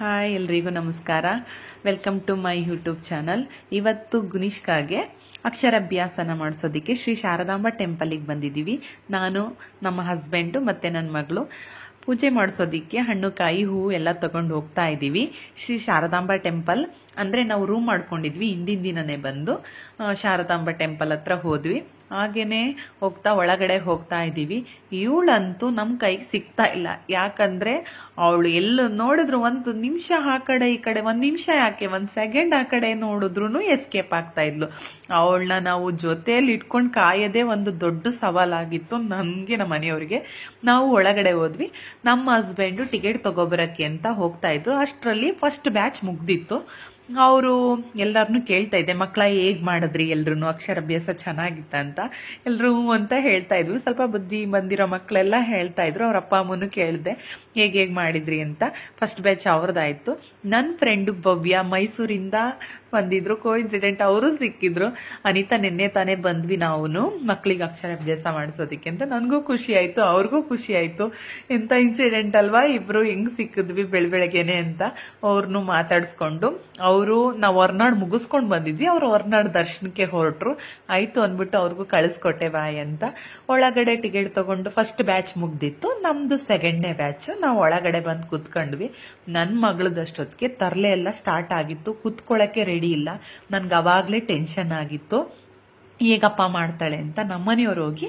Hi ಎಲ್ರಿಗೂ ನಮಸ್ಕಾರ. Welcome to my YouTube channel. ಇವತ್ತು ಗುನಿಷ್ಕಾಗೆ ಅಕ್ಷರಾಭ್ಯಾಸನ ಮಾಡಿಸೋದಕ್ಕೆ ಶ್ರೀ ಶಾರದಾಂಬಾ ಟೆಂಪಲಿಗೆ ಬಂದಿದ್ದೀವಿ. ನಾನು, ನಮ್ಮ ಹಸ್ಬೆಂಡು ಮತ್ತು ನನ್ನ ಮಗಳು ಪೂಜೆ ಮಾಡಿಸೋದಕ್ಕೆ ಹಣ್ಣು ಕಾಯಿ ಹೂವು ಎಲ್ಲ ತಗೊಂಡು ಹೋಗ್ತಾ ಇದ್ದೀವಿ. ಶ್ರೀ ಶಾರದಾಂಬಾ ಟೆಂಪಲ್ ಅಂದರೆ ನಾವು ರೂಮ್ ಮಾಡ್ಕೊಂಡಿದ್ವಿ. ಹಿಂದಿನ ದಿನನೇ ಬಂದು ಶಾರದಾಂಬಾ ಟೆಂಪಲ್ ಹತ್ರ ಹೋದ್ವಿ. ಹಾಗೇನೆ ಹೋಗ್ತಾ ಒಳಗಡೆ ಹೋಗ್ತಾ ಇದ್ದೀವಿ. ಇವಳಂತೂ ನಮ್ಮ ಕೈಗೆ ಸಿಗ್ತಾ ಇಲ್ಲ. ಯಾಕಂದ್ರೆ ಅವಳು ಎಲ್ಲ ನೋಡಿದ್ರು ಒಂದು ನಿಮಿಷ ಆ ಕಡೆ ಈ ಕಡೆ, ಒಂದು ನಿಮಿಷ ಯಾಕೆ ಒಂದು ಸೆಕೆಂಡ್ ಆ ಕಡೆ ನೋಡಿದ್ರು ಎಸ್ಕೇಪ್ ಆಗ್ತಾ ಇದ್ಲು. ಅವಳನ್ನ ನಾವು ಜೊತೆಯಲ್ಲಿ ಇಟ್ಕೊಂಡು ಕಾಯೋದೇ ಒಂದು ದೊಡ್ಡ ಸವಾಲಾಗಿತ್ತು ನನಗೆ, ನಮ್ಮ ಮನೆಯವ್ರಿಗೆ. ನಾವು ಒಳಗಡೆ ಹೋದ್ವಿ. ನಮ್ಮ ಹಸ್ಬೆಂಡು ಟಿಕೆಟ್ ತಗೋಬರಕ್ಕೆ ಅಂತ ಹೋಗ್ತಾ ಇದ್ರು. ಅಷ್ಟರಲ್ಲಿ ಫಸ್ಟ್ ಬ್ಯಾಚ್ ಮುಗ್ದಿತ್ತು. ಅವರು ಎಲ್ಲರನ್ನೂ ಕೇಳ್ತಾ ಇದ್ದೆ, ಮಕ್ಕಳ ಹೇಗ್ ಮಾಡಿದ್ರಿ ಎಲ್ರು, ಅಕ್ಷರಾಭ್ಯಾಸ ಚೆನ್ನಾಗಿತ್ತ ಅಂತ. ಎಲ್ರು ಅಂತ ಹೇಳ್ತಾ ಇದ್ವಿ. ಸ್ವಲ್ಪ ಬುದ್ಧಿ ಬಂದಿರೋ ಮಕ್ಕಳೆಲ್ಲ ಹೇಳ್ತಾ ಇದ್ರು. ಅವ್ರ ಅಪ್ಪ ಅಮ್ಮನೂ ಕೇಳಿದೆ ಹೇಗೆ ಮಾಡಿದ್ರಿ ಅಂತ. ಫಸ್ಟ್ ಬ್ಯಾಚ್ ಅವ್ರದ್ದಾಯ್ತು. ನನ್ನ ಫ್ರೆಂಡು ಭವ್ಯ ಮೈಸೂರಿಂದ ಬಂದಿದ್ರು. ಕೋಇನ್ಸಿಡೆಂಟ್ ಅವರು ಸಿಕ್ಕಿದ್ರು. ಅನಿತಾ ನಿನ್ನೆ ತಾನೇ ಬಂದ್ವಿ ನಾವು ಮಕ್ಕಳಿಗೆ ಅಕ್ಷರಾಭ್ಯಾಸ ಮಾಡಿಸೋದಕ್ಕೆ ಅಂತ. ನನಗೂ ಖುಷಿ ಆಯ್ತು, ಅವ್ರಿಗೂ ಖುಷಿ ಆಯ್ತು. ಎಂತ ಇನ್ಸಿಡೆಂಟ್ ಅಲ್ವಾ, ಇಬ್ರು ಹೆಂಗ್ ಸಿಕ್ಕಿದ್ವಿ ಬೆಳಗ್ಗೆನೆ ಅಂತ. ಅವ್ರನ್ನು ಮಾತಾಡಿಸ್ಕೊಂಡು ನಾವು ಹೊರ್ನಾಡು ಮುಗಿಸ್ಕೊಂಡು ಬಂದಿದ್ವಿ. ಅವ್ರು ಹೊರ್ನಾಡು ದರ್ಶನಕ್ಕೆ ಹೊರಟ್ರು. ಆಯ್ತು ಅಂದ್ಬಿಟ್ಟು ಅವ್ರಿಗೂ ಕಳಿಸ್ಕೊಟ್ಟೆ ಬಾಯ್ ಅಂತ. ಒಳಗಡೆ ಟಿಕೆಟ್ ತಗೊಂಡು ಫಸ್ಟ್ ಬ್ಯಾಚ್ ಮುಗ್ದಿತ್ತು. ನಮ್ದು ಸೆಕೆಂಡ್ನೇ ಬ್ಯಾಚ್. ನಾವು ಒಳಗಡೆ ಬಂದು ಕೂತ್ಕೊಂಡ್ವಿ. ನನ್ನ ಮಗಳದಷ್ಟೊತ್ತಿಗೆ ತರಲೆ ಎಲ್ಲ ಸ್ಟಾರ್ಟ್ ಆಗಿತ್ತು. ಕೂತ್ಕೊಳ್ಳೋಕೆ ರೆಡಿ ಇಲ್ಲ. ನನ್ಗೆ ಅವಾಗಲೇ ಟೆನ್ಷನ್ ಆಗಿತ್ತು, ಹೇಗಪ್ಪ ಮಾಡ್ತಾಳೆ ಅಂತ. ನಮ್ಮನೆಯವ್ರು ಹೋಗಿ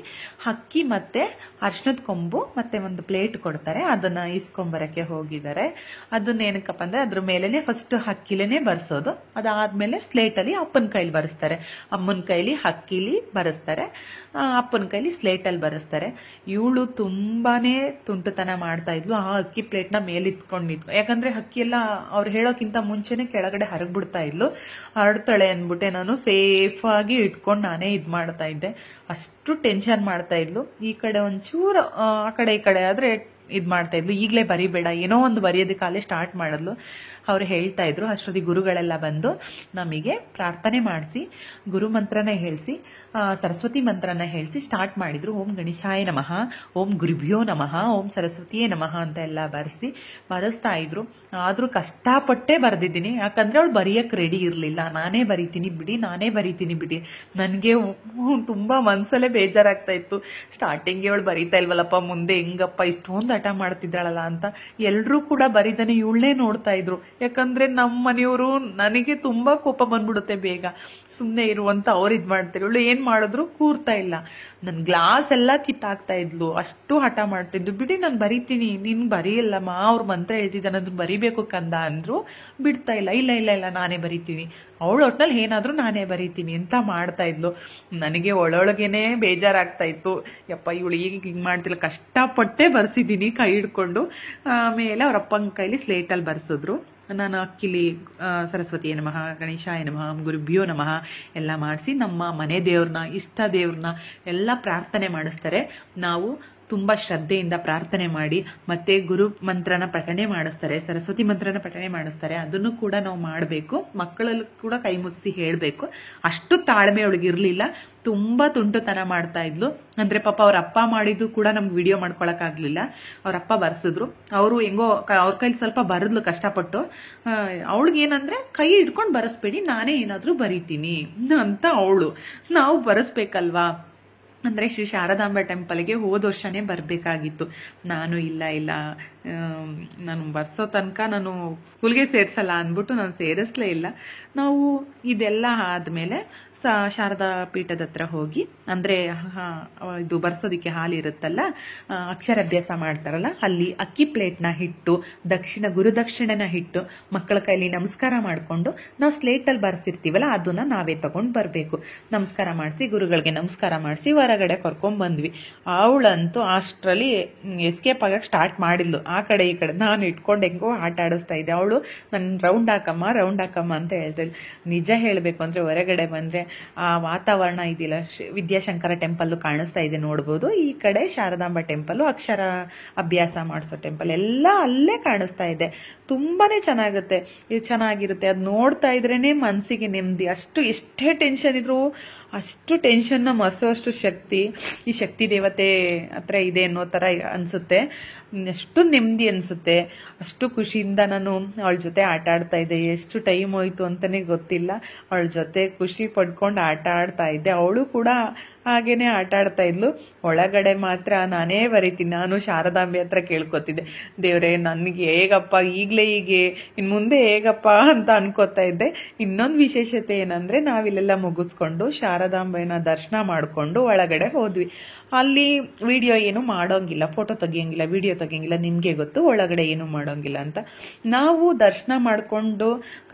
ಅಕ್ಕಿ ಮತ್ತೆ ಅರ್ಶಿನದ ಕೊಂಬು ಮತ್ತೆ ಒಂದು ಪ್ಲೇಟ್ ಕೊಡ್ತಾರೆ, ಅದನ್ನ ಇಸ್ಕೊಂಬರಕ್ಕೆ ಹೋಗಿದ್ದಾರೆ. ಅದನ್ನ ಏನಕ್ಕಪ್ಪ ಅಂದ್ರೆ ಅದ್ರ ಮೇಲೆನೆ ಫಸ್ಟ್ ಅಕ್ಕಿಲೇನೆ ಬರ್ಸೋದು. ಅದಾದ್ಮೇಲೆ ಸ್ಲೇಟಲ್ಲಿ ಅಪ್ಪನ ಕೈಲಿ ಬರೆಸ್ತಾರೆ. ಅಮ್ಮನ ಕೈಲಿ ಅಕ್ಕಿಲಿ ಬರೆಸ್ತಾರೆ, ಅಪ್ಪನ ಕೈಲಿ ಸ್ಲೇಟಲ್ಲಿ ಬರೆಸ್ತಾರೆ. ಇವಳು ತುಂಬಾನೇ ತುಂಟುತನ ಮಾಡ್ತಾ ಇದ್ಲು. ಆ ಅಕ್ಕಿ ಪ್ಲೇಟ್ನ ಮೇಲಿತ್ಕೊಂಡಿದ್ಲು. ಯಾಕಂದ್ರೆ ಅಕ್ಕಿ ಎಲ್ಲ ಅವ್ರು ಹೇಳೋಕ್ಕಿಂತ ಮುಂಚೆನೆ ಕೆಳಗಡೆ ಹರಗ್ಬಿಡ್ತಾ ಇದ್ಲು. ಹರಡ್ತಾಳೆ ಅನ್ಬಿಟ್ಟೆ ನಾನು ಸೇಫ್ ಆಗಿ ಇಟ್ಕೊಂಡು ನಾನೇ ಇದ್ ಮಾಡ್ತಾ ಇದ್ದೆ. ಅಷ್ಟು ಟೆನ್ಷನ್ ಮಾಡ್ತಾ ಇದ್ಲು. ಈ ಕಡೆ ಒಂಚೂರು ಆ ಕಡೆ ಈ ಕಡೆ ಆದ್ರೆ ಇದ್ ಮಾಡ್ತಾ ಇದ್ಲು. ಈಗಲೇ ಬರಿಬೇಡ, ಏನೋ ಒಂದು ಬರೆಯೋದಕ್ಕಾಗಲೇ ಸ್ಟಾರ್ಟ್ ಮಾಡಿದ್ಲು. ಅವ್ರು ಹೇಳ್ತಾ ಇದ್ರು. ಅಷ್ಟೊತ್ತಿಗೆ ಗುರುಗಳೆಲ್ಲ ಬಂದು ನಮಗೆ ಪ್ರಾರ್ಥನೆ ಮಾಡಿಸಿ, ಗುರು ಮಂತ್ರನ ಹೇಳಿಸಿ, ಸರಸ್ವತಿ ಮಂತ್ರನ ಹೇಳಿಸಿ ಸ್ಟಾರ್ಟ್ ಮಾಡಿದ್ರು. ಓಂ ಗಣೇಶಾಯ ನಮಃ, ಓಂ ಗುರುಭ್ಯೋ ನಮಃ, ಓಂ ಸರಸ್ವತಿಯೇ ನಮಃ ಅಂತ ಎಲ್ಲ ಬರೆಸ್ತಾ ಇದ್ರು. ಆದ್ರೂ ಕಷ್ಟಪಟ್ಟೆ ಬರ್ದಿದ್ದೀನಿ. ಯಾಕಂದ್ರೆ ಅವಳು ಬರೆಯಕ್ ರೆಡಿ ಇರ್ಲಿಲ್ಲ. ನಾನೇ ಬರಿತೀನಿ ಬಿಡಿ. ನನ್ಗೆ ತುಂಬಾ ಮನ್ಸಲ್ಲೇ ಬೇಜಾರಾಗ್ತಾ ಇತ್ತು. ಸ್ಟಾರ್ಟಿಂಗ್ ಅವಳು ಬರೀತಾ ಇಲ್ವಲ್ಲಪ್ಪ, ಮುಂದೆ ಹೆಂಗಪ್ಪ ಇಷ್ಟೊಂದು ಹಠ ಮಾಡ್ತಿದ್ದಾಳಲ್ಲ ಅಂತ. ಎಲ್ರೂ ಕೂಡ ಬರೀತಾನೆ ಇವಳನ್ನೇ ನೋಡ್ತಾ ಇದ್ರು. ಯಾಕಂದ್ರೆ ನಮ್ಮ ಮನೆಯವರು ನನಗೆ ತುಂಬಾ ಕೋಪ ಬಂದ್ಬಿಡುತ್ತೆ ಬೇಗ. ಸುಮ್ನೆ ಇರುವಂತ ಅವ್ರು ಇದ್ ಮಾಡ್ತಾರೆ. ಇವಳು ಏನ್ ಮಾಡಿದ್ರು ಕೂರ್ತಾ ಇಲ್ಲ. ನನ್ ಗ್ಲಾಸ್ ಎಲ್ಲ ಕಿತ್ತಾಕ್ತಾ ಇದ್ಲು. ಅಷ್ಟು ಹಠ ಮಾಡ್ತಿದ್ಲು. ಬಿಡಿ ನಾನು ಬರೀತೀನಿ, ನೀನ್ ಬರೀಯಲ್ಲಮ್ಮ, ಅವ್ರ ಮಂತ್ರ ಹೇಳ್ತಿದ್ದಾನೆ ಅದನ್ನ ಬರಿಬೇಕು ಕಂದ ಅಂದ್ರು. ಬಿಡ್ತಾ ಇಲ್ಲ. ಇಲ್ಲ ನಾನೇ ಬರೀತೀನಿ, ಅವಳು ಒಟ್ನಲ್ಲಿ ಏನಾದ್ರೂ ನಾನೇ ಬರೀತೀನಿ ಅಂತ ಮಾಡ್ತಾ ಇದ್ಲು. ನನಗೆ ಒಳೊಳಗೇನೆ ಬೇಜಾರಾಗ್ತಾ ಇತ್ತು. ಯಪ್ಪ ಇವಳು ಈಗ ಹಿಂಗ್ ಮಾಡ್ತಿಲ್ಲ. ಕಷ್ಟಪಟ್ಟೆ ಬರ್ಸಿದ್ದೀನಿ ಕೈ ಹಿಡ್ಕೊಂಡು. ಆಮೇಲೆ ಅವ್ರ ಅಪ್ಪನ ಕೈಲಿ ಸ್ಲೇಟಲ್ಲಿ ಬರ್ಸಿದ್ರು. ನಾನು ಅಕ್ಕಿಲಿ ಸರಸ್ವತಿಯೇ ನಮಃ, ಗಣೇಶಾಯ ನಮಃ, ಗುರುಭ್ಯೋ ನಮಃ ಎಲ್ಲ ಮಾಡಿಸಿ ನಮ್ಮ ಮನೆ ದೇವ್ರನ್ನ, ಇಷ್ಟ ದೇವ್ರನ್ನ ಎಲ್ಲ ಪ್ರಾರ್ಥನೆ ಮಾಡಿಸ್ತಾರೆ. ನಾವು ತುಂಬ ಶ್ರದ್ಧೆಯಿಂದ ಪ್ರಾರ್ಥನೆ ಮಾಡಿ ಮತ್ತೆ ಗುರು ಮಂತ್ರನ ಪಠಣೆ ಮಾಡಿಸ್ತಾರೆ, ಸರಸ್ವತಿ ಮಂತ್ರನ ಪಠಣೆ ಮಾಡಿಸ್ತಾರೆ. ಅದನ್ನು ಕೂಡ ನಾವು ಮಾಡಬೇಕು. ಮಕ್ಕಳಲ್ಲೂ ಕೂಡ ಕೈ ಮುಗಿಸಿ ಹೇಳಬೇಕು. ಅಷ್ಟು ತಾಳ್ಮೆ ಒಳಗಿರ್ಲಿಲ್ಲ. ತುಂಬಾ ತುಂಟುತನ ಮಾಡ್ತಾ ಇದ್ಲು. ಅಂದ್ರೆ ಪಾಪ ಅವ್ರ ಅಪ್ಪ ಮಾಡಿದ್ದು ಕೂಡ ನಮ್ಗೆ ವಿಡಿಯೋ ಮಾಡ್ಕೊಳಕ್ ಆಗ್ಲಿಲ್ಲ. ಅವ್ರ ಅಪ್ಪ ಬರ್ಸಿದ್ರು. ಅವರು ಹೆಂಗೋ ಅವ್ರ ಕೈಲಿ ಸ್ವಲ್ಪ ಬರದ್ಲು ಕಷ್ಟಪಟ್ಟು. ಅವಳಿಗೇನಂದ್ರೆ ಕೈ ಹಿಡ್ಕೊಂಡು ಬರೆಸ್ಬೇಡಿ, ನಾನೇ ಏನಾದ್ರೂ ಬರೀತೀನಿ ಅಂತ ಅವಳು. ನಾವು ಬರೆಸ್ಬೇಕಲ್ವಾ ಅಂದ್ರೆ ಶ್ರೀ ಶಾರದಾಂಬಾ ಟೆಂಪಲ್ಗೆ ಹೋದ ವರ್ಷನೇ ಬರಬೇಕಾಗಿತ್ತು. ನಾನು ಇಲ್ಲ ನಾನು ಬರ್ಸೋ ತನಕ ನಾನು ಸ್ಕೂಲ್ಗೆ ಸೇರ್ಸಲ್ಲ ಅಂದ್ಬಿಟ್ಟು ನಾನು ಸೇರಿಸ್ಲೇ ಇಲ್ಲ. ನಾವು ಇದೆಲ್ಲ ಆದ್ಮೇಲೆ ಶಾರದಾ ಪೀಠದ ಹತ್ರ ಹೋಗಿ, ಅಂದ್ರೆ ಇದು ಬರ್ಸೋದಿಕ್ಕೆ ಹಾಲಿರುತ್ತಲ್ಲ, ಅಕ್ಷರಾಭ್ಯಾಸ ಮಾಡ್ತಾರಲ್ಲ, ಅಲ್ಲಿ ಅಕ್ಕಿ ಪ್ಲೇಟ್ನ ಇಟ್ಟು ಗುರುದಕ್ಷಿಣೆನ ಇಟ್ಟು ಮಕ್ಕಳ ಕೈಲಿ ನಮಸ್ಕಾರ ಮಾಡ್ಕೊಂಡು, ನಾವು ಸ್ಲೇಟಲ್ಲಿ ಬರ್ಸಿರ್ತೀವಲ್ಲ ಅದನ್ನ ನಾವೇ ತಗೊಂಡ್ ಬರ್ಬೇಕು. ನಮಸ್ಕಾರ ಮಾಡಿಸಿ, ಗುರುಗಳಿಗೆ ನಮಸ್ಕಾರ ಮಾಡಿಸಿ ಹೊರಗಡೆ ಕರ್ಕೊಂಡ್ ಬಂದ್ವಿ. ಅವಳಂತೂ ಅಷ್ಟರಲ್ಲಿ ಎಸ್ಕೇಪ್ ಆಗಕ್ಕೆ ಸ್ಟಾರ್ಟ್ ಮಾಡಿದ್ಲು. ಆ ಕಡೆ ಈ ಕಡೆ ನಾನು ಇಟ್ಕೊಂಡು ಹೆಂಗೋ ಆಟ ಆಡಿಸ್ತಾ ಇದ್ದೆ. ಅವಳು ನನ್ನ ರೌಂಡ್ ಹಾಕಮ್ಮ ಅಂತ ಹೇಳ್ತಾಳೆ. ನಿಜ ಹೇಳ್ಬೇಕು ಅಂದ್ರೆ ಹೊರಗಡೆ ಬಂದ್ರೆ ಆ ವಾತಾವರಣ ಇದಿಲ್ಲ, ವಿದ್ಯಾಶಂಕರ ಟೆಂಪಲ್ ಕಾಣಿಸ್ತಾ ಇದೆ ನೋಡ್ಬೋದು. ಈ ಕಡೆ ಶಾರದಾಂಬಾ ಟೆಂಪಲ್, ಅಕ್ಷರ ಅಭ್ಯಾಸ ಮಾಡಿಸೋ ಟೆಂಪಲ್ ಎಲ್ಲ ಅಲ್ಲೇ ಕಾಣಿಸ್ತಾ ಇದೆ. ತುಂಬಾನೇ ಚೆನ್ನಾಗಿರುತ್ತೆ. ಅದು ನೋಡ್ತಾ ಇದ್ರೇನೆ ಮನ್ಸಿಗೆ ನೆಮ್ಮದಿ. ಅಷ್ಟು ಎಷ್ಟೇ ಟೆನ್ಷನ್ ಇದ್ರು ಅಷ್ಟು ಟೆನ್ಷನ್ನ ಮರೆಸೋಷ್ಟು ಶಕ್ತಿ ಈ ಶಕ್ತಿ ದೇವತೆ ಹತ್ರ ಇದೆ ಅನ್ನೋ ತರ ಅನ್ಸುತ್ತೆ. ಎಷ್ಟು ನೆಮ್ಮದಿ ಅನಿಸುತ್ತೆ. ಅಷ್ಟು ಖುಷಿಯಿಂದ ನಾನು ಅವಳ ಜೊತೆ ಆಟ ಆಡ್ತಾ ಇದ್ದೆ. ಎಷ್ಟು ಟೈಮ್ ಹೋಯ್ತು ಅಂತಲೇ ಗೊತ್ತಿಲ್ಲ. ಅವಳ ಜೊತೆ ಖುಷಿ ಪಡ್ಕೊಂಡು ಆಟ ಆಡ್ತಾ ಇದ್ದೆ. ಅವಳು ಕೂಡ ಹಾಗೇನೆ ಆಟ ಆಡ್ತಾ ಇದ್ಲು. ಒಳಗಡೆ ಮಾತ್ರ ನಾನೇ ಬರೀತೀನಿ. ನಾನು ಶಾರದಾಂಬೆ ಹತ್ರ ಕೇಳ್ಕೊತಿದ್ದೆ, ದೇವ್ರೆ ನನಗೆ ಹೇಗಪ್ಪ ಈಗಲೇ ಹೀಗೆ ಇನ್ನು ಮುಂದೆ ಹೇಗಪ್ಪ ಅಂತ ಅನ್ಕೋತಾ ಇದ್ದೆ. ಇನ್ನೊಂದು ವಿಶೇಷತೆ ಏನಂದ್ರೆ, ನಾವಿಲ್ಲೆಲ್ಲ ಮುಗಿಸ್ಕೊಂಡು ಶಾರದಾಂಬೆನ ದರ್ಶನ ಮಾಡಿಕೊಂಡು ಒಳಗಡೆ ಹೋದ್ವಿ. ಅಲ್ಲಿ ವಿಡಿಯೋ ಏನು ಮಾಡೋಂಗಿಲ್ಲ, ಫೋಟೋ ತೆಗಿಯೋಂಗಿಲ್ಲ, ವಿಡಿಯೋ ತೆಗಿಯೋಂಗಿಲ್ಲ. ನಿಮಗೆ ಗೊತ್ತು ಒಳಗಡೆ ಏನು ಮಾಡೋಂಗಿಲ್ಲ ಅಂತ. ನಾವು ದರ್ಶನ ಮಾಡಿಕೊಂಡು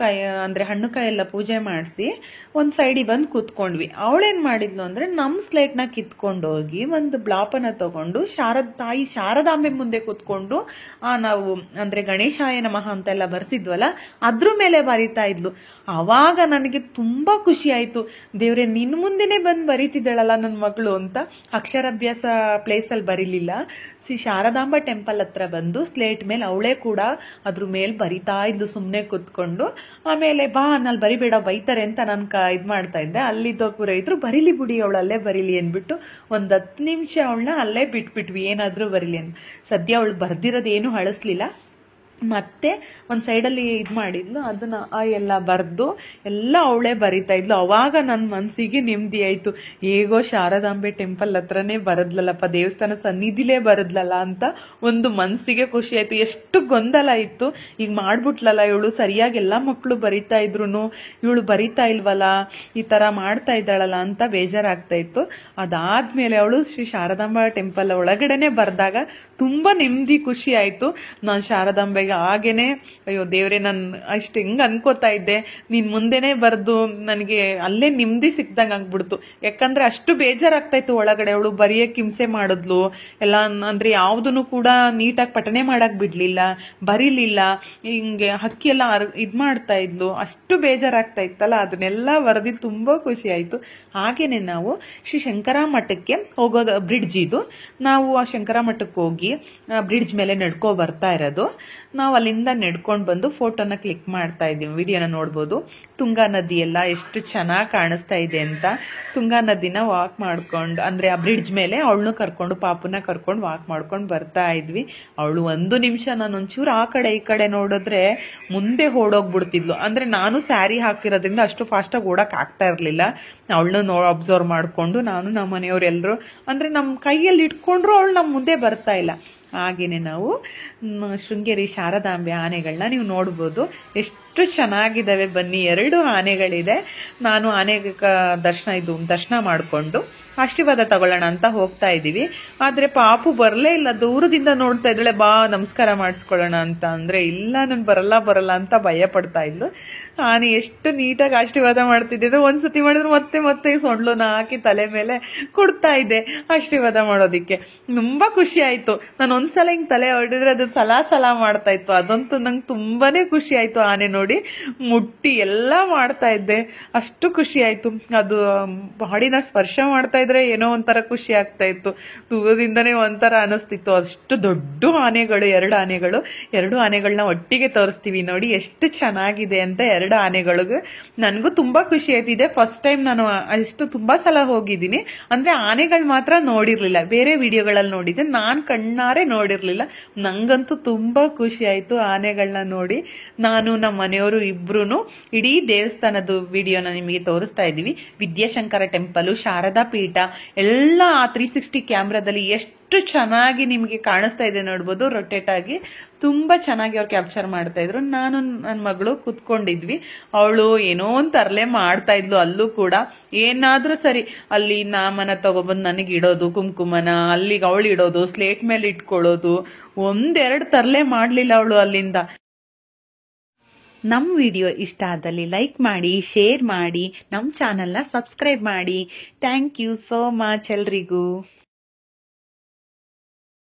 ಅಂದರೆ ಹಣ್ಣು ಕಾಯಿ ಎಲ್ಲ ಪೂಜೆ ಮಾಡಿಸಿ ಒಂದು ಸೈಡಿಗೆ ಬಂದು ಕೂತ್ಕೊಂಡ್ವಿ. ಅವಳೇನು ಮಾಡಿದ್ಲು ಅಂದರೆ, ನಮ್ಮ ಸ್ಲೇಟ್ನ ಕಿತ್ಕೊಂಡೋಗಿ ಒಂದು ಬ್ಲಾಪನ್ನ ತಗೊಂಡು ತಾಯಿ ಶಾರದಾಂಬೆ ಮುಂದೆ ಕೂತ್ಕೊಂಡು ನಾವು ಅಂದರೆ ಗಣೇಶಾಯ ನಮಃ ಅಂತೆಲ್ಲ ಬರ್ಸಿದ್ವಲ್ಲ ಅದ್ರ ಮೇಲೆ ಬರಿತಾ ಇದ್ಲು. ಆವಾಗ ನನಗೆ ತುಂಬ ಖುಷಿ ಆಯಿತು. ದೇವ್ರೆ ನಿನ್ನ ಮುಂದೆನೇ ಬಂದು ಬರೀತಿದ್ದಾಳಲ್ಲ ನನ್ನ ಮಗಳು ಅಂತ. ಅಕ್ಷರಾಭ್ಯಾಸ ಪ್ಲೇಸಲ್ಲಿ ಬರೀಲಿಲ್ಲ, ಶಾರದಾಂಬ ಟೆಂಪಲ್ ಹತ್ರ ಬಂದು ಸ್ಲೇಟ್ ಮೇಲೆ ಅವಳೇ ಕೂಡ ಅದ್ರ ಮೇಲೆ ಬರಿತಾ ಇದ್ಲು ಸುಮ್ಮನೆ ಕೂತ್ಕೊಂಡು. ಆಮೇಲೆ ಬಾ ನಲ್ಲಿ ಬರಿಬೇಡ ಬೈತಾರೆ ಅಂತ ನಾನು ಇದು ಮಾಡ್ತಾ ಇದ್ದೆ. ಅಲ್ಲಿದ್ದೊಬ್ಬರು ರೈತರು ಬರೀಲಿ ಬಿಡಿ ಅವಳು ಅಲ್ಲೇ ಬರೀಲಿ ಅಂದ್ಬಿಟ್ಟು ಒಂದು 10 ನಿಮಿಷ ಅವಳನ್ನ ಅಲ್ಲೇ ಬಿಟ್ಬಿಟ್ವಿ, ಏನಾದರೂ ಬರೀಲಿ ಅಂತ. ಸದ್ಯ ಅವಳು ಬರ್ದಿರೋದು ಏನು ಅಳಿಸ್ಲಿಲ್ಲ. ಮತ್ತೆ ಒಂದು ಸೈಡಲ್ಲಿ ಇದು ಮಾಡಿದ್ಲು, ಅದನ್ನ ಎಲ್ಲ ಬರೆದು ಎಲ್ಲ ಅವಳೇ ಬರಿತಾ ಇದ್ಲು. ಅವಾಗ ನನ್ನ ಮನಸ್ಸಿಗೆ ನೆಮ್ಮದಿ ಆಯಿತು. ಹೇಗೋ ಶಾರದಾಂಬೆ ಟೆಂಪಲ್ ಹತ್ರನೇ ಬರದ್ಲಲ್ಲಪ್ಪ, ದೇವಸ್ಥಾನ ಸನ್ನಿಧಿಲೇ ಬರದ್ಲಲ್ಲ ಅಂತ ಒಂದು ಮನಸ್ಸಿಗೆ ಖುಷಿ ಆಯಿತು. ಎಷ್ಟು ಗೊಂದಲ ಇತ್ತು, ಈಗ ಮಾಡ್ಬಿಟ್ಲಲ್ಲ ಇವಳು, ಸರಿಯಾಗಿ ಎಲ್ಲ ಮಕ್ಕಳು ಬರಿತಾ ಇದ್ರು ಇವಳು ಬರಿತಾ ಇಲ್ವಲ್ಲ, ಈ ಥರ ಮಾಡ್ತಾ ಇದ್ದಾಳಲ್ಲ ಅಂತ ಬೇಜಾರಾಗ್ತಾ ಇತ್ತು. ಅದಾದ್ಮೇಲೆ ಅವಳು ಶ್ರೀ ಶಾರದಾಂಬ ಟೆಂಪಲ್ ಒಳಗಡೆನೆ ಬರೆದಾಗ ತುಂಬ ನೆಮ್ಮದಿ ಖುಷಿ ಆಯಿತು. ನಾನು ಶಾರದಾಂಬೆಗೆ ಹಾಗೇನೆ ಅಯ್ಯೋ ದೇವ್ರೆ, ನಾನು ಅಷ್ಟು ಹೆಂಗ್ ಅನ್ಕೋತಾ ಇದ್ದೆ, ನೀನ್ ಮುಂದೆನೆ ಬರೆದು ನನಗೆ ಅಲ್ಲೇ ನೆಮ್ಮದಿ ಸಿಕ್ದಂಗೆ ಆಗ್ಬಿಡ್ತು. ಯಾಕಂದ್ರೆ ಅಷ್ಟು ಬೇಜಾರಾಗ್ತಾ ಇತ್ತು ಒಳಗಡೆ. ಅವಳು ಬರೆಯಕ್ಕೆ ಹಿಂಸೆ ಮಾಡಿದ್ಲು ಎಲ್ಲ, ಅಂದ್ರೆ ಯಾವ್ದನ್ನು ಕೂಡ ನೀಟಾಗಿ ಪಠನೆ ಮಾಡಕ್ ಬಿಡ್ಲಿಲ್ಲ, ಬರೀಲಿಲ್ಲ, ಹಿಂಗೆ ಹಕ್ಕಿ ಎಲ್ಲ ಇದ್ ಮಾಡ್ತಾ ಇದ್ಲು. ಅಷ್ಟು ಬೇಜಾರಾಗ್ತಾ ಇತ್ತಲ್ಲ, ಅದನ್ನೆಲ್ಲ ಬರೆದಿ ತುಂಬಾ ಖುಷಿ ಆಯ್ತು. ಹಾಗೇನೆ ನಾವು ಶ್ರೀ ಶಂಕರ ಮಠಕ್ಕೆ ಹೋಗೋದು, ಬ್ರಿಡ್ಜ್ ಇದು. ನಾವು ಆ ಶಂಕರ ಮಠಕ್ಕೆ ಹೋಗಿ ಬ್ರಿಡ್ಜ್ ಮೇಲೆ ನಡ್ಕೊ ಬರ್ತಾ ಇರೋದು. ನಾವು ಅಲ್ಲಿಂದ ನಡ್ಕೊಂಡು ಬಂದು ಫೋಟೋನ ಕ್ಲಿಕ್ ಮಾಡ್ತಾ ಇದ್ದೀವಿ. ವಿಡಿಯೋನ ನೋಡ್ಬೋದು. ತುಂಗಾ ನದಿ ಎಲ್ಲ ಎಷ್ಟು ಚೆನ್ನಾಗಿ ಕಾಣಿಸ್ತಾ ಇದೆ ಅಂತ. ತುಂಗಾ ನದಿನ ವಾಕ್ ಮಾಡ್ಕೊಂಡು, ಅಂದ್ರೆ ಆ ಬ್ರಿಡ್ಜ್ ಮೇಲೆ ಅವಳನ್ನು ಕರ್ಕೊಂಡು, ಪಾಪುನ ಕರ್ಕೊಂಡು ವಾಕ್ ಮಾಡ್ಕೊಂಡು ಬರ್ತಾ ಇದ್ವಿ. ಅವಳು 1 ನಿಮಿಷ ನಾನು ಒಂಚೂರು ಆ ಕಡೆ ಈ ಕಡೆ ನೋಡಿದ್ರೆ ಮುಂದೆ ಓಡೋಗ್ಬಿಡ್ತಿದ್ಲು. ಅಂದ್ರೆ ನಾನು ಸ್ಯಾರಿ ಹಾಕಿರೋದ್ರಿಂದ ಅಷ್ಟು ಫಾಸ್ಟಾಗಿ ಓಡಕ್ ಆಗ್ತಾ ಇರ್ಲಿಲ್ಲ. ಅವಳನ್ನ ಅಬ್ಸರ್ವ್ ಮಾಡ್ಕೊಂಡು ನಾನು ನಮ್ಮ ಮನೆಯವರೆಲ್ಲರೂ ಅಂದ್ರೆ ನಮ್ಮ ಕೈಯಲ್ಲಿ ಇಟ್ಕೊಂಡ್ರು ಅವಳು ನಮ್ಮ ಮುಂದೆ ಬರ್ತಾ ಇಲ್ಲ. ಹಾಗೇನೆ ನಾವು ಶೃಂಗೇರಿ ಶಾರದಾಂಬೆ ಆನೆಗಳನ್ನ ನೀವು ನೋಡ್ಬೋದು. ಎಷ್ಟು ಚೆನ್ನಾಗಿದ್ದಾವೆ. ಬನ್ನಿ, 2 ಆನೆಗಳಿದೆ. ನಾನು ಆನೆಗೆ ದರ್ಶನ ಮಾಡಿಕೊಂಡು ಆಶೀರ್ವಾದ ತಗೊಳ್ಳೋಣ ಅಂತ ಹೋಗ್ತಾ ಇದ್ದೀವಿ. ಆದ್ರೆ ಪಾಪು ಬರಲೇ ಇಲ್ಲ. ದೂರದಿಂದ ನೋಡ್ತಾ ಇದ್ದಾಳೆ, ಬಾ ನಮಸ್ಕಾರ ಮಾಡಿಸ್ಕೊಳ್ಳೋಣ ಅಂತ. ಅಂದ್ರೆ ಇಲ್ಲ, ನಾನು ಬರಲ್ಲ ಅಂತ ಭಯ ಪಡ್ತಾ ಇದ್ಲು. ಆನೆ ಎಷ್ಟು ನೀಟಾಗಿ ಆಶೀರ್ವಾದ ಮಾಡ್ತಿದ್ದೆ. ಒಂದ್ಸತಿ ಮಾಡಿದ್ರೆ ಮತ್ತೆ ಸೊಂಡ್ಲುನ ಹಾಕಿ ತಲೆ ಮೇಲೆ ಕೊಡ್ತಾ ಇದ್ದೆ ಆಶೀರ್ವಾದ ಮಾಡೋದಿಕ್ಕೆ. ತುಂಬಾ ಖುಷಿ ಆಯ್ತು. ನಾನು ಒಂದ್ಸಲ ಹಿಂಗ್ ತಲೆ ಹೊಡೆದ್ರೆ ಅದು ಸಲ ಮಾಡ್ತಾ ಇತ್ತು. ಅದಂತೂ ನಂಗೆ ತುಂಬಾನೇ ಖುಷಿ ಆಯ್ತು. ಆನೆ ನೋಡಿ ಮುಟ್ಟಿ ಎಲ್ಲ ಮಾಡ್ತಾ ಇದ್ದೆ. ಅಷ್ಟು ಖುಷಿ ಆಯ್ತು. ಅದು ಬಾಡಿನ ಸ್ಪರ್ಶ ಮಾಡ್ತಾ ಇದ್ರೆ ಏನೋ ಒಂಥರ ಖುಷಿ ಆಗ್ತಾ ಇತ್ತು. ದೂರದಿಂದನೇ ಒಂಥರ ಅನಿಸ್ತಿತ್ತು. ಅಷ್ಟು ದೊಡ್ಡ ಆನೆಗಳು, 2 ಆನೆಗಳನ್ನ ಒಟ್ಟಿಗೆ ತೋರಿಸ್ತೀವಿ ನೋಡಿ ಎಷ್ಟು ಚೆನ್ನಾಗಿದೆ ಅಂತ. 2 ಆನೆಗಳಿಗೂ ನನಗೂ ತುಂಬಾ ಖುಷಿ ಆಯ್ತಿದೆ. ಫಸ್ಟ್ ಟೈಮ್ ನಾನು ಅಷ್ಟು ತುಂಬಾ ಸಲ ಹೋಗಿದ್ದೀನಿ. ಅಂದ್ರೆ ಆನೆಗಳು ಮಾತ್ರ ನೋಡಿರ್ಲಿಲ್ಲ, ಬೇರೆ ವಿಡಿಯೋಗಳಲ್ಲಿ ನೋಡಿದ್ದೆ, ನಾನ್ ಕಣ್ಣಾರೆ ನೋಡಿರ್ಲಿಲ್ಲ. ನಂಗಂತೂ ತುಂಬಾ ಖುಷಿ ಆಯ್ತು ಆನೆಗಳನ್ನ ನೋಡಿ. ನಾನು ನಮ್ಮ ಮನೆಯವರು ಇಬ್ರು ಇಡೀ ದೇವಸ್ಥಾನದ ವಿಡಿಯೋನ ನಿಮಗೆ ತೋರಿಸ್ತಾ ಇದೀವಿ. ವಿದ್ಯಾಶಂಕರ ಟೆಂಪಲ್, ಶಾರದಾ ಪೀಠ ಎಲ್ಲ 360 ಕ್ಯಾಮ್ರಾದಲ್ಲಿ ಎಷ್ಟು ಚೆನ್ನಾಗಿ ನಿಮಗೆ ಕಾಣಿಸ್ತಾ ಇದೆ ನೋಡ್ಬೋದು. ರೊಟೇಟ್ ಆಗಿ ತುಂಬಾ ಚೆನ್ನಾಗಿ ಅವ್ರು ಕ್ಯಾಪ್ಚರ್ ಮಾಡ್ತಾ ಇದ್ರು. ನಾನು ನನ್ನ ಮಗಳು ಕುತ್ಕೊಂಡಿದ್ವಿ. ಅವಳು ಏನೋ ಒಂದು ತರಲೆ ಮಾಡ್ತಾ ಇದ್ಲು. ಅಲ್ಲೂ ಕೂಡ ಏನಾದ್ರೂ ಸರಿ, ಅಲ್ಲಿ ನಾಮನ ತಗೊಬಂದು ನನಗೆ ಇಡೋದು, ಕುಂಕುಮನ ಅಲ್ಲಿಗೆ ಅವಳು ಇಡೋದು, ಸ್ಲೇಟ್ ಮೇಲೆ ಇಟ್ಕೊಳ್ಳೋದು, 1-2 ತರಲೆ ಮಾಡ್ಲಿಲ್ಲ ಅವಳು ಅಲ್ಲಿಂದ. ನಮ್ಮ ವಿಡಿಯೋ ಇಷ್ಟ ಆದಲ್ಲಿ ಲೈಕ್ ಮಾಡಿ, ಶೇರ್ ಮಾಡಿ, ನಮ್ಮ ಚಾನಲ್ನ ಸಬ್ಸ್ಕ್ರೈಬ್ ಮಾಡಿ. ಥ್ಯಾಂಕ್ ಯು ಸೋ ಮಚ್ ಎಲ್ರಿಗೂ.